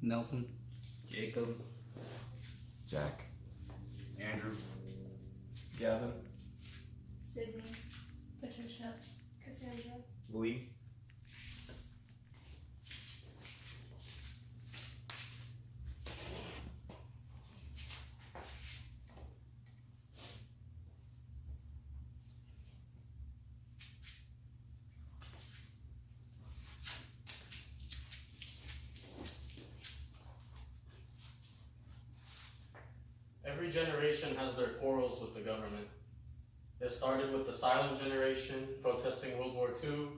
Nelson, Jacob, Jack, Andrew, Gavin, Sydney, Patricia, Cassandra. Lee. Every generation has their quarrels with the government. It started with the silent generation protesting World War II,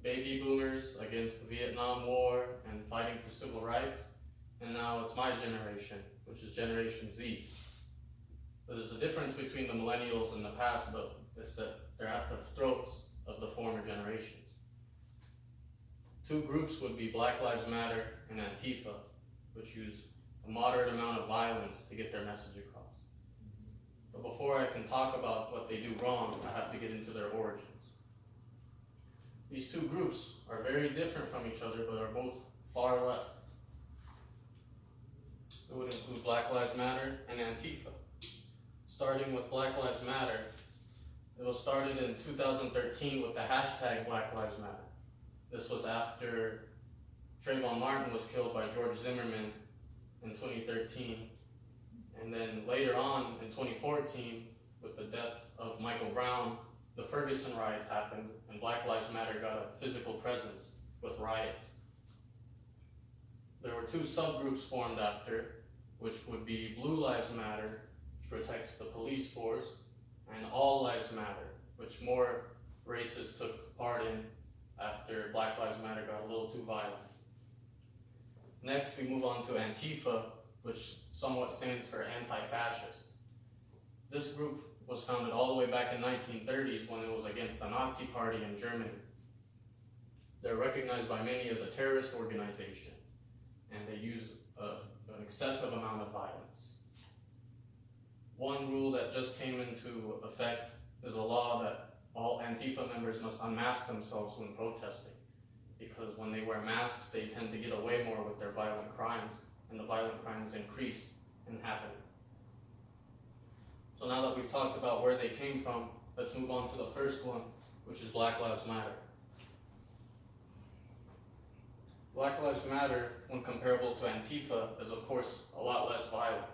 baby boomers against the Vietnam War and fighting for civil rights, and now it's my generation, which is Generation Z. But there's a difference between the millennials and the past, though. It's that they're at the throats of the former generations. Two groups would be Black Lives Matter and Antifa, which use a moderate amount of violence to get their message across. But before I can talk about what they do wrong, I have to get into their origins. These two groups are very different from each other, but are both far left. It would include Black Lives Matter and Antifa. Starting with Black Lives Matter, it was started in 2013 with the hashtag Black Lives Matter. This was after Trayvon Martin was killed by George Zimmerman in 2013. And then later on in 2014, with the death of Michael Brown, the Ferguson riots happened, and Black Lives Matter got a physical presence with riots. There were two subgroups formed after, which would be Blue Lives Matter, which protects the police force, and All Lives Matter, which more races took part in after Black Lives Matter got a little too violent. Next, we move on to Antifa, which somewhat stands for anti-fascist. This group was founded all the way back in 1930s when it was against the Nazi Party in Germany. They're recognized by many as a terrorist organization, and they use an excessive amount of violence. One rule that just came into effect is a law that all Antifa members must unmask themselves when protesting, because when they wear masks, they tend to get away more with their violent crimes, and the violent crimes increase and happen. So now that we've talked about where they came from, let's move on to the first one, which is Black Lives Matter. Black Lives Matter, when comparable to Antifa, is of course a lot less violent.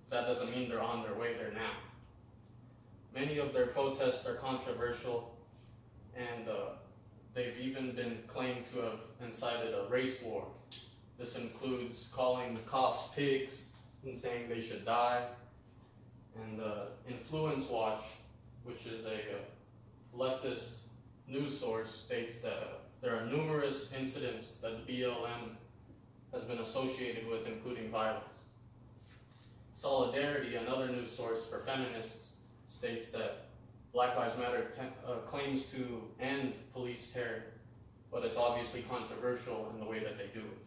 That doesn't mean they're on their way there now. Many of their protests are controversial, and they've even been claimed to have incited a race war. This includes calling the cops pigs and saying they should die. And Influence Watch, which is a leftist news source, states that there are numerous incidents that the BLM has been associated with, including violence. Solidarity, another news source for feminists, states that Black Lives Matter claims to end police terror, but it's obviously controversial in the way that they do it.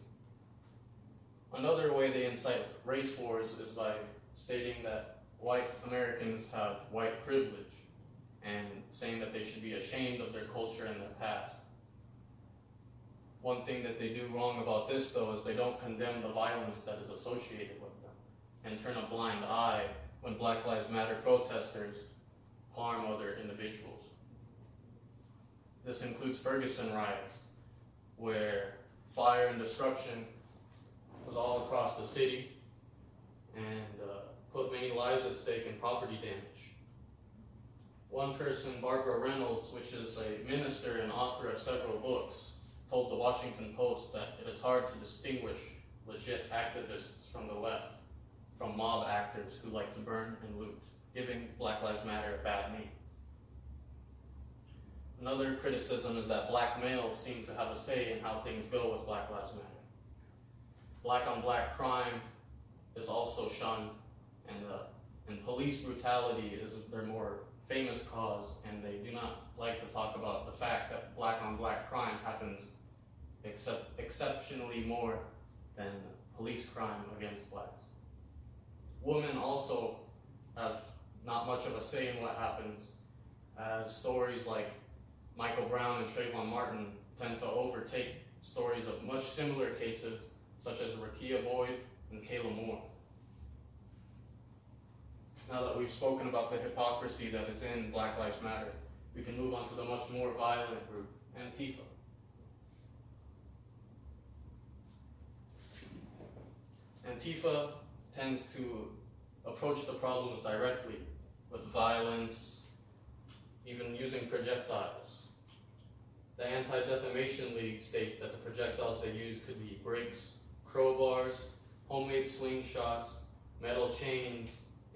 Another way they incite race wars is by stating that white Americans have white privilege and saying that they should be ashamed of their culture and their past. One thing that they do wrong about this, though, is they don't condemn the violence that is associated with them and turn a blind eye when Black Lives Matter protesters harm other individuals. This includes Ferguson riots, where fire and destruction was all across the city and put many lives at stake in property damage. One person, Barbara Reynolds, which is a minister and author of several books, told the Washington Post that it is hard to distinguish legit activists from the left from mob actors who like to burn and loot, giving Black Lives Matter a bad name. Another criticism is that black males seem to have a say in how things go with Black Lives Matter. Black on black crime is also shunned, and police brutality is their more famous cause, and they do not like to talk about the fact that black on black crime happens exceptionally more than police crime against blacks. Women also have not much of a say in what happens, as stories like Michael Brown and Trayvon Martin tend to overtake stories of much similar cases, such as Rakia Boyd and Kayla Moore. Now that we've spoken about the hypocrisy that is in Black Lives Matter, we can move on to the much more violent group, Antifa. Antifa tends to approach the problems directly with violence, even using projectiles. The Anti-Defamation League states that the projectiles they use could be bricks, crowbars, homemade slingshots, metal chains,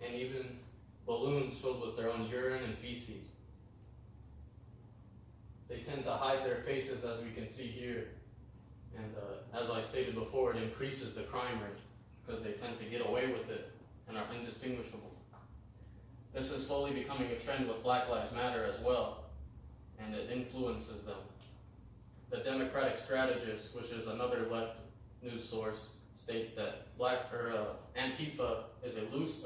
and even balloons filled with their own urine and feces. They tend to hide their faces, as we can see here, and as I stated before, it increases the crime rate because they tend to get away with it and are indistinguishable. This is slowly becoming a trend with Black Lives Matter as well, and it influences them. The Democratic Strategist, which is another left news source, states that Antifa is a loose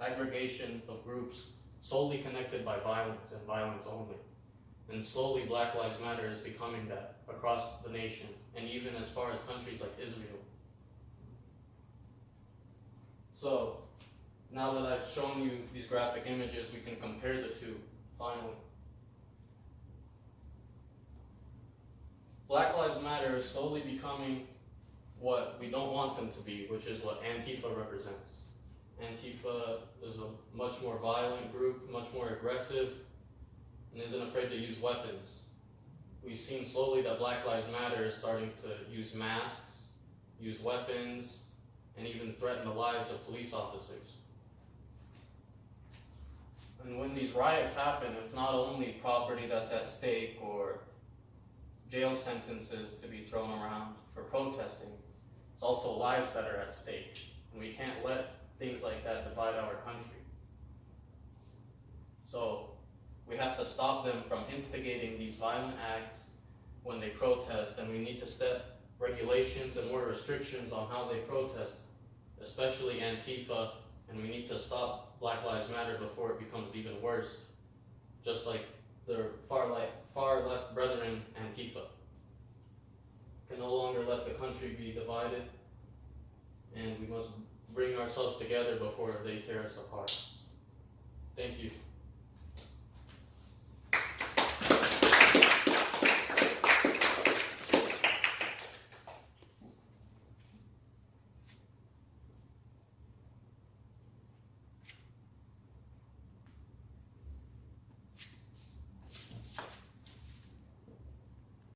aggregation of groups solely connected by violence and violence only. And slowly Black Lives Matter is becoming that across the nation, and even as far as countries like Israel. So, now that I've shown you these graphic images, we can compare the two, finally. Black Lives Matter is slowly becoming what we don't want them to be, which is what Antifa represents. Antifa is a much more violent group, much more aggressive, and isn't afraid to use weapons. We've seen slowly that Black Lives Matter is starting to use masks, use weapons, and even threaten the lives of police officers. And when these riots happen, it's not only property that's at stake or jail sentences to be thrown around for protesting, it's also lives that are at stake. And we can't let things like that divide our country. So we have to stop them from instigating these violent acts when they protest, and we need to set regulations and more restrictions on how they protest, especially Antifa, and we need to stop Black Lives Matter before it becomes even worse, just like the far left brethren, Antifa. Can no longer let the country be divided, and we must bring ourselves together before they tear us apart. Thank you.